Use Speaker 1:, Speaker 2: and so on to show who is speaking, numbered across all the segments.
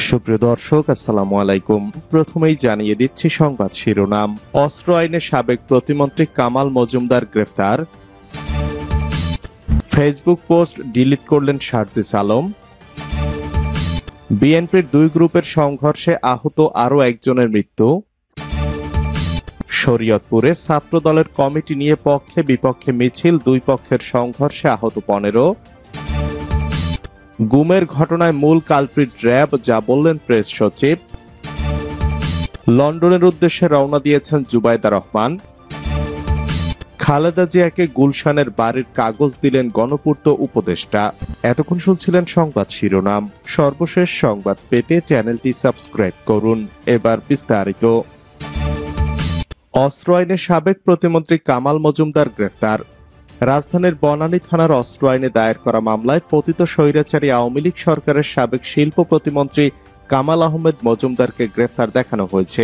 Speaker 1: সুপ্রিয় দর্শক, আসসালামু আলাইকুম। প্রথমেই জানিয়ে দিচ্ছি সংবাদ শিরোনাম। অস্ত্র আইনে সাবেক প্রতিমন্ত্রী কামাল মজুমদার গ্রেফতার। ফেসবুক পোস্ট ডিলিট করলেন শারজিস আলম। বিএনপির দুই গ্রুপের সংঘর্ষে আহত আরও একজনের মৃত্যু। শরীয়তপুরে ছাত্রদলের কমিটি নিয়ে পক্ষে বিপক্ষে মিছিল, দুই পক্ষের সংঘর্ষে আহত 15। গুমের ঘটনায় মূল কালপ্রিট র্যাব, যা বললেন প্রেস সচিব। লন্ডনের উদ্দেশ্যে রওনা দিয়েছেন জুবাইদা রহমান। খালেদা জিয়াকে গুলশানের বাড়ির কাগজ দিলেন গণপূর্ত উপদেষ্টা। এতক্ষণ শুনছিলেন সংবাদ শিরোনাম। সর্বশেষ সংবাদ পেতে চ্যানেলটি সাবস্ক্রাইব করুন। এবার বিস্তারিত। অস্ত্র আইনে সাবেক প্রতিমন্ত্রী কামাল মজুমদার গ্রেফতার। রাজধানীর বনানী থানার অস্ত্র আইনে দায়ের করা মামলায় পতিত স্বৈরাচারী আওয়ামী লীগ সরকারের সাবেক শিল্প প্রতিমন্ত্রী কামাল আহমেদ মজুমদারকে গ্রেফতার দেখানো হয়েছে।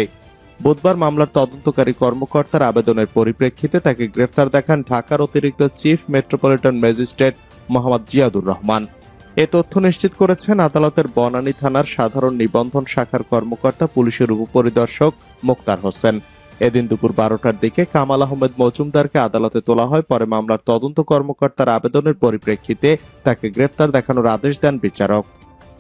Speaker 1: বুধবার মামলার তদন্তকারী কর্মকর্তার আবেদনের পরিপ্রেক্ষিতে তাকে গ্রেফতার দেখান ঢাকার অতিরিক্ত chief metropolitan magistrate Mohammad Ziadur Rahman. এ তথ্য নিশ্চিত করেছেন আদালতের বনানী থানার সাধারণ নিবন্ধন শাখার কর্মকর্তা পুলিশের উপপরিদর্শক মোক্তার হোসেন। এদিন দুপুর 12টার দিকে কামাল আহমেদ মজুমদারকে আদালতে তোলা হয়। পরে মামলার তদন্ত কর্মকর্তার আবেদনের পরিপ্রেক্ষিতে তাকে গ্রেফতার দেখানোর আদেশ দেন বিচারক।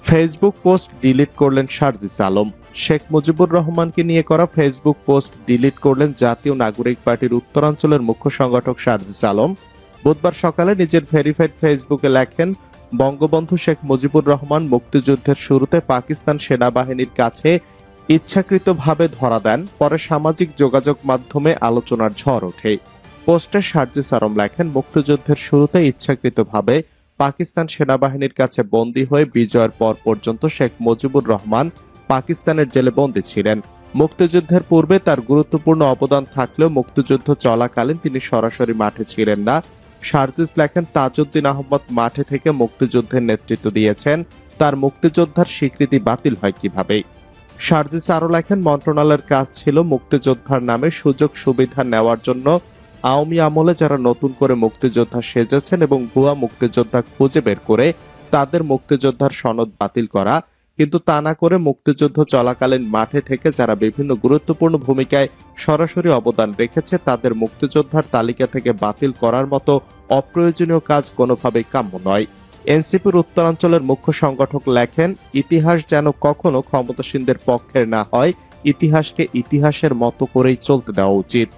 Speaker 1: ফেসবুক পোস্ট ডিলিট করলেন শারজিস আলম। শেখ মুজিবুর রহমানকে নিয়ে করা ফেসবুক পোস্ট ডিলিট করলেন জাতীয় নাগরিক পার্টির উত্তরাঞ্চলের মুখ্য সংগঠক শারজিস আলম। বুধবার সকালে নিজের ভেরিফাইড ফেসবুকে লেখেন, বঙ্গবন্ধু শেখ মুজিবুর রহমান মুক্তিযুদ্ধের শুরুতে পাকিস্তান সেনাবাহিনীর কাছে ইচ্ছাকৃতভাবে ধরা দেন। পরে সামাজিক যোগাযোগ মাধ্যমে আলোচনার ঝড় ওঠে। পোস্টে শারজিস আলম লেখেন, মুক্তিযুদ্ধের শুরুতে ইচ্ছাকৃতভাবে পাকিস্তান সেনাবাহিনীর কাছে বন্দী হয়ে বিজয়ের পর পর্যন্ত শেখ মুজিবুর রহমান পাকিস্তানের জেলে বন্দী ছিলেন। মুক্তিযুদ্ধের পূর্বে তার গুরুত্বপূর্ণ অবদান থাকলেও মুক্তিযুদ্ধ চলাকালীন তিনি সরাসরি মাঠে ছিলেন না। শারজিস লেখেন, তাজউদ্দিন আহমদ মাঠে থেকে মুক্তিযুদ্ধের নেতৃত্ব দিয়েছেন, তার মুক্তিযোদ্ধার স্বীকৃতি বাতিল হয় কিভাবে? শারজিস আরও লেখেন, মন্ত্রণালয়ের কাজ ছিল মুক্তিযোদ্ধার নামে সুযোগ সুবিধা নেওয়ার জন্য আওয়ামী আমলে যারা নতুন করে মুক্তিযোদ্ধা সেজেছেন এবং ভুয়া মুক্তিযোদ্ধা খুঁজে বের করে তাদের মুক্তিযোদ্ধার সনদ বাতিল করা, কিন্তু তা না করে মুক্তিযুদ্ধ চলাকালীন মাঠে থেকে যারা বিভিন্ন গুরুত্বপূর্ণ ভূমিকায় সরাসরি অবদান রেখেছে তাদের মুক্তিযোদ্ধার তালিকা থেকে বাতিল করার মতো অপ্রয়োজনীয় কাজ কোনোভাবেই কাম্য নয়। এনসিপির উত্তরাঞ্চলের মুখ্য সংগঠক লেখেন, ইতিহাস যেন কখনো ক্ষমতাসীনদের পক্ষের না হয়, ইতিহাসকে ইতিহাসের মতো করেই চলতে দেওয়া উচিত।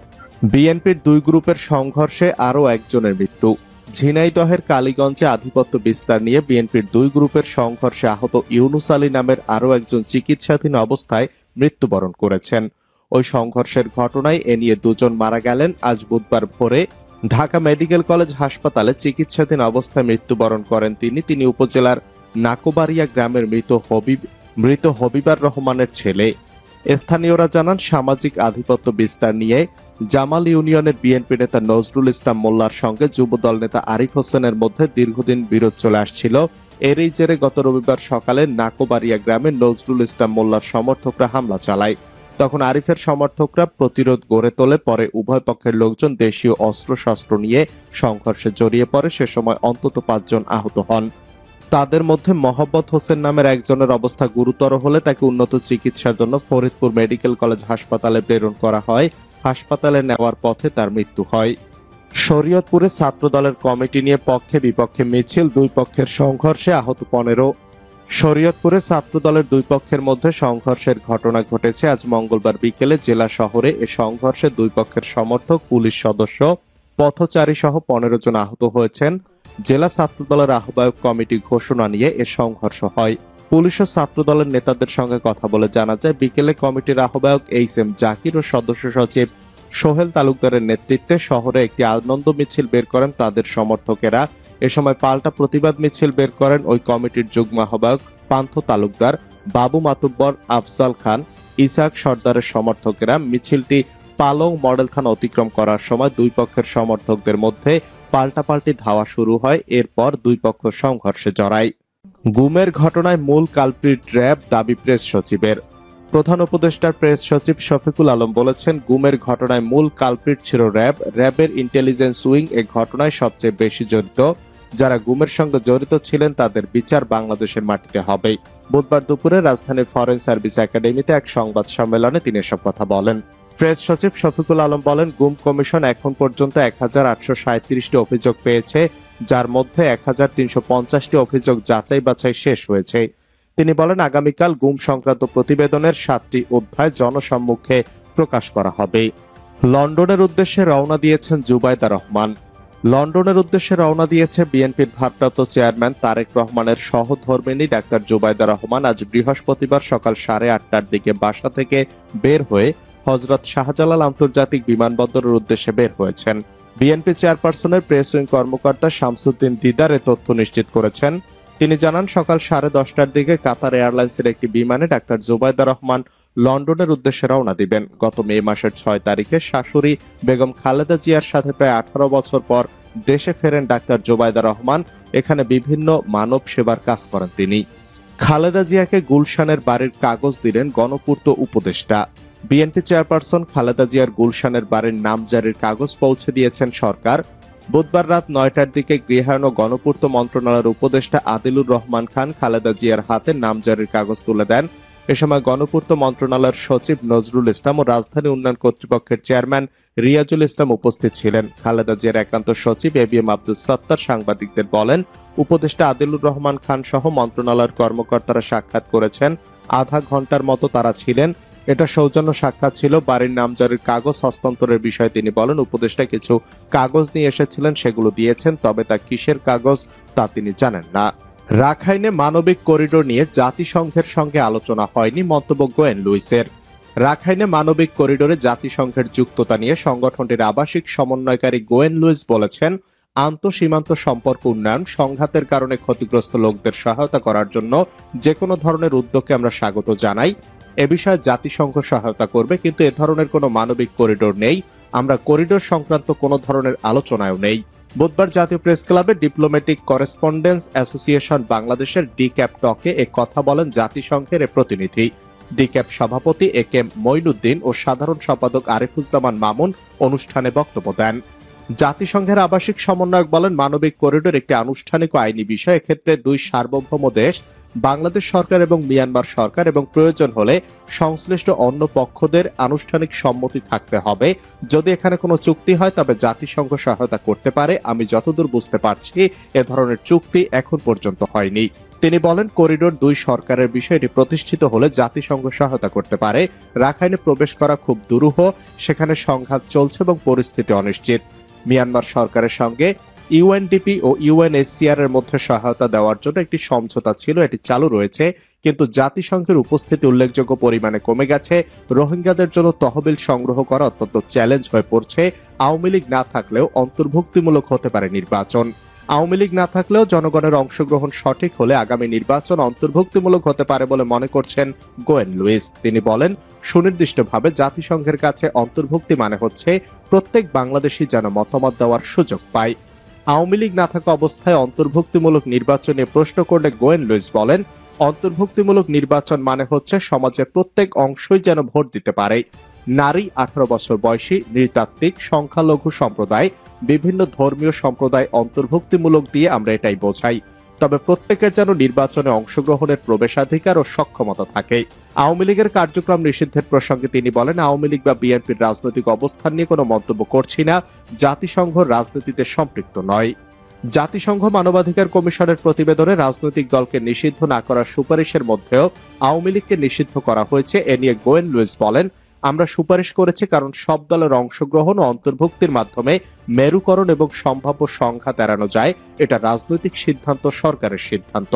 Speaker 1: বিএনপির দুই গ্রুপের সংঘর্ষে আরও একজনের মৃত্যু। ঝিনাইদহের কালীগঞ্জে আধিপত্য বিস্তার নিয়ে বিএনপির দুই গ্রুপের সংঘর্ষে আহত ইউনুস আলী নামের আরও একজন চিকিৎসাধীন অবস্থায় মৃত্যুবরণ করেছেন। ওই সংঘর্ষের ঘটনায় এ নিয়ে দুজন মারা গেলেন। আজ বুধবার ভোরে ঢাকা মেডিকেল কলেজ হাসপাতালে চিকিৎসাধীন অবস্থায় মৃত্যুবরণ করেন তিনি উপজেলার নাকোবাড়িয়া গ্রামের মৃত হবিবার রহমানের ছেলে। স্থানীয়রা জানান, সামাজিক আধিপত্য বিস্তার নিয়ে জামাল ইউনিয়নের বিএনপি নেতা নজরুল ইসলাম মোল্লার সঙ্গে যুবদল নেতা আরিফ হোসেনের মধ্যে দীর্ঘদিন বিরোধ চলে আসছিল। এরই জেরে গত রবিবার সকালে নাকোবাড়িয়া গ্রামে নজরুল ইসলাম মোল্লার সমর্থকরা হামলা চালায়। তখন আরিফের সমর্থকরা প্রতিরোধ গড়ে তোলে। পরে উভয় পক্ষের লোকজন দেশীয় অস্ত্রশস্ত্র নিয়ে সংঘর্ষে জড়িয়ে পড়ে। সে সময় অন্তত 5 জন আহত হন। তাদের মধ্যে মোহাম্মদ হোসেন নামের একজনের অবস্থা গুরুতর হলে তাকে উন্নত চিকিৎসার জন্য ফরিদপুর মেডিকেল কলেজ হাসপাতালে প্রেরণ করা হয়। হাসপাতালে নেওয়ার পথে তার মৃত্যু হয়। শরীয়তপুরে ছাত্রদলের কমিটি নিয়ে পক্ষে বিপক্ষে মিছিল, দুই পক্ষের সংঘর্ষে আহত 15। শরীয়তপুরে ছাত্রদলের দুই পক্ষের মধ্যে সংঘর্ষের ঘটনা ঘটেছে আজ মঙ্গলবার বিকেলে। জেলা শহরে এ সংঘর্ষে দুই পক্ষের সমর্থক, পুলিশ সদস্য, পথচারী সহ 15 জন আহত হয়েছেন। জেলা ছাত্রদলের আহ্বায়ক কমিটি ঘোষণা নিয়ে এ সংঘর্ষ হয়। পুলিশ ও ছাত্রদলের নেতাদের সঙ্গে কথা বলে জানা যায়, বিকেলে কমিটির আহ্বায়ক এইচ.এম. জাকির ও সদস্য সচিব সোহেল তালুকদারের নেতৃত্বে শহরে একটি আনন্দ মিছিল বের করেন তাদের সমর্থকেরা। এ সময় পাল্টা প্রতিবাদ মিছিল বের করেন ওই কমিটির যুগ্ম আহ্বায়ক পান্থ তালুকদার, বাবু মাতুব্বর, আফজাল খান, ইসাক সর্দারের সমর্থকেরা। মিছিলটি পালং মডেল থানা অতিক্রম করার সময় দুই পক্ষের সমর্থকদের মধ্যে পাল্টাপাল্টি ধাওয়া শুরু হয়। এরপর দুই পক্ষ সংঘর্ষে জড়ায়। গুমের ঘটনায় মূল কালপ্রিট র্যাব, দাবি প্রেস সচিবের। প্রধান উপদেষ্টার প্রেস সচিব শফিকুল আলম বলেছেন, গুমের ঘটনায় মূল কালপ্রিট ছিল র্যাব। র্যাবের ইন্টেলিজেন্স উইং এ ঘটনায় সবচেয়ে বেশি জড়িত। যারা গুমের সঙ্গে জড়িত ছিলেন তাদের বিচার বাংলাদেশের মাটিতে হবে। বুধবার দুপুরে রাজধানীর ফরেন সার্ভিস একাডেমিতে এক সংবাদ সম্মেলনে তিনি এসব কথা বলেন। প্রেস সচিব শফিকুল আলম বলেন, গুম কমিশন এখন পর্যন্ত 1837টি অভিযোগ পেয়েছে, যার মধ্যে 1350টি অভিযোগ যাচাই বাছাই শেষ হয়েছে। তিনি বলেন, আগামীকাল গুম সংক্রান্ত প্রতিবেদনের 7টি অধ্যায় জনসম্মুখে প্রকাশ করা হবে। লন্ডনের উদ্দেশ্যে রওনা দিয়েছেন জুবাইদা রহমান। লন্ডনের উদ্দেশ্যে রওনা দিয়েছে বিএনপির ভারপ্রাপ্ত চেয়ারম্যান তারেক রহমানের সহধর্মিণী ডাক্তার জুবাইদা রহমান। আজ বৃহস্পতিবার সকাল 8:30টার দিকে বাসা থেকে বের হয়ে হযরত শাহজালাল আন্তর্জাতিক বিমানবন্দরের উদ্দেশ্যে বের হয়েছেন। বিএনপি চেয়ারপারসনের প্রেস উইং কর্মকর্তা শামসুদ্দিন দিদার এ তথ্য নিশ্চিত করেছেন। তিনি জানান, সকাল 10:30টার দিকে কাতার এয়ারলাইন্সের একটি বিমানে ডাক্তার জুবাইদা রহমান লন্ডনের উদ্দেশ্যে রওনা দিবেন। গত মে মাসের 6 তারিখে শাশুড়ি বেগম খালেদা জিয়ার সাথে প্রায় 18 বছর পর দেশে ফেরেন ডাক্তার জুবাইদা রহমান। এখানে বিভিন্ন মানব সেবার কাজ করেন তিনি। খালেদা জিয়াকে গুলশানের বাড়ির কাগজ দিলেন গণপূর্ত উপদেষ্টা। বিএনপি চেয়ারপারসন খালেদা জিয়ার গুলশানের বাড়ির নামজারির কাগজ পৌঁছে দিয়েছেন সরকার। বুধবার রাত 9টার দিকে গৃহায়ণ ও গণপূর্ত মন্ত্রণালয়ের উপদেষ্টা আদিলুর রহমান খান খালেদা জিয়ার হাতে নামজারির কাগজ তুলে দেন। এ সময় গণপূর্ত মন্ত্রণালয়ের সচিব নজরুল ইসলাম ও রাজধানী উন্নয়ন কর্তৃপক্ষের চেয়ারম্যান রিয়াজুল ইসলাম উপস্থিত ছিলেন। খালেদা জিয়ার একান্ত সচিব এবিএম আব্দুল সত্তার সাংবাদিকদের বলেন, উপদেষ্টা আদিলুর রহমান খান সহ মন্ত্রণালয়ের কর্মকর্তারা সাক্ষাৎ করেছেন। আধা ঘন্টার মতো তারা ছিলেন। এটা সৌজন্য সাক্ষাৎ ছিল। বাড়ির নামজারির কাগজ হস্তান্তরের বিষয়ে তিনি বলেন, উপদেষ্টা কিছু কাগজ নিয়ে এসেছিলেন, সেগুলো দিয়েছেন, তবে তা কিসের কাগজ তা তিনি জানেন না। রাখাইনে মানবিক করিডোর নিয়ে জাতিসংঘের সঙ্গে আলোচনা হয়নি, মন্তব্য গোয়েন লুইসের। রাখাইনে মানবিক করিডোরে জাতিসংঘের যুক্ততা নিয়ে সংগঠনটির আবাসিক সমন্বয়কারী গোয়েন লুইস বলেছেন, আন্তঃসীমান্ত সম্পর্ক উন্নয়ন, সংঘাতের কারণে ক্ষতিগ্রস্ত লোকদের সহায়তা করার জন্য যে কোনো ধরনের উদ্যোগকে আমরা স্বাগত জানাই। এ বিষয়ে জাতিসংঘ সহায়তা করবে, কিন্তু এ ধরনের কোনো মানবিক করিডোর নেই। আমরা করিডোর সংক্রান্ত কোনো ধরনের আলোচনায়ও নেই। বুধবার জাতীয় প্রেস ক্লাবে ডিপ্লোম্যাটিক করেসপন্ডেন্স অ্যাসোসিয়েশন বাংলাদেশের ডিক্যাপ টকে এ কথা বলেন জাতিসংঘের এ প্রতিনিধি। ডিক্যাপ সভাপতি এ কে মঈনুদ্দিন ও সাধারণ সম্পাদক আরিফুজ্জামান মামুন অনুষ্ঠানে বক্তব্য দেন। জাতিসংঘের আবাসিক সমন্বয়ক বলেন, মানবিক করিডোর একটি আনুষ্ঠানিক ও আইনি বিষয়। এক্ষেত্রে দুই সার্বভৌম দেশ বাংলাদেশ সরকার এবং মিয়ানমার সরকার এবং প্রয়োজন হলে সংশ্লিষ্ট অন্য পক্ষদের আনুষ্ঠানিক সম্মতি থাকতে হবে। যদি এখানে কোনো চুক্তি হয় তবে জাতিসংঘ সহায়তা করতে পারে। আমি যতদূর বুঝতে পারছি এ ধরনের চুক্তি এখন পর্যন্ত হয়নি। তিনি বলেন, করিডোর দুই সরকারের বিষয়টি প্রতিষ্ঠিত হলে জাতিসংঘ সহায়তা করতে পারে। রাখাইনে প্রবেশ করা খুব দুরূহ, সেখানে সংঘাত চলছে এবং পরিস্থিতি অনিশ্চিত। মিয়ানমার সরকারের সঙ্গে ইউএনডিপি ও ইউএনএইচসিআর এর মধ্যে সহায়তা দেওয়ার জন্য একটি সমঝোতা ছিল, এটি চালু রয়েছে, কিন্তু জাতিসংঘের উপস্থিতি উল্লেখযোগ্য পরিমাণে কমে গেছে। রোহিঙ্গাদের জন্য তহবিল সংগ্রহ করা অত্যন্ত চ্যালেঞ্জ হয়ে পড়ছে। আওয়ামী লীগ না থাকলেও অন্তর্ভুক্তিমূলক হতে পারে নির্বাচন। আওয়ামী লীগ না থাকলেও জনগণের অংশগ্রহণ সঠিক হলে আগামী নির্বাচন অন্তর্ভুক্তিমূলক হতে পারে বলে মনে করছেন গোয়েন লুইস। তিনি বলেন, সুনির্দিষ্টভাবে জাতিসংঘের কাছে অন্তর্ভুক্তি মানে হচ্ছে প্রত্যেক বাংলাদেশী যেন মতামত দেওয়ার সুযোগ পায়। আওয়ামী লীগ না থাকা অবস্থায় অন্তর্ভুক্তিমূলক নির্বাচনে প্রশ্ন করলে গোয়েন লুইস বলেন, অন্তর্ভুক্তিমূলক নির্বাচন মানে হচ্ছে সমাজের প্রত্যেক অংশই যেন ভোট দিতে পারে। নারী, 18 বছর বয়সী, নৃতাত্ত্বিক, সংখ্যালঘু সম্প্রদায়, বিভিন্ন ধর্মীয় সম্প্রদায় অন্তর্ভুক্তিমূলক দিয়ে আমরা এটাই বোঝাই। তবে প্রত্যেকের যেন নির্বাচনে অংশগ্রহণের প্রবেশাধিকার ও সক্ষমতা থাকে। আওয়ামী লীগের কার্যক্রম নিষিদ্ধের প্রসঙ্গে তিনি বলেন, আওয়ামী লীগ বা বিএনপির রাজনৈতিক অবস্থান নিয়ে কোনো মন্তব্য করছি না। জাতিসংঘ রাজনীতিতে সম্পৃক্ত নয়। জাতিসংঘ মানবাধিকার কমিশনের প্রতিবেদনে রাজনৈতিক দলকে নিষিদ্ধ না করার সুপারিশের মধ্যেও আওয়ামী লীগকে নিষিদ্ধ করা হয়েছে। এ নিয়ে গোয়েন লুইস বলেন, আমরা সুপারিশ করেছি কারণ সব দলের অংশগ্রহণ ও অন্তর্ভুক্তির মাধ্যমে মেরুকরণ এবং সম্ভাব্য সংঘাত এড়ানো যায়। এটা রাজনৈতিক সিদ্ধান্ত, সরকারের সিদ্ধান্ত।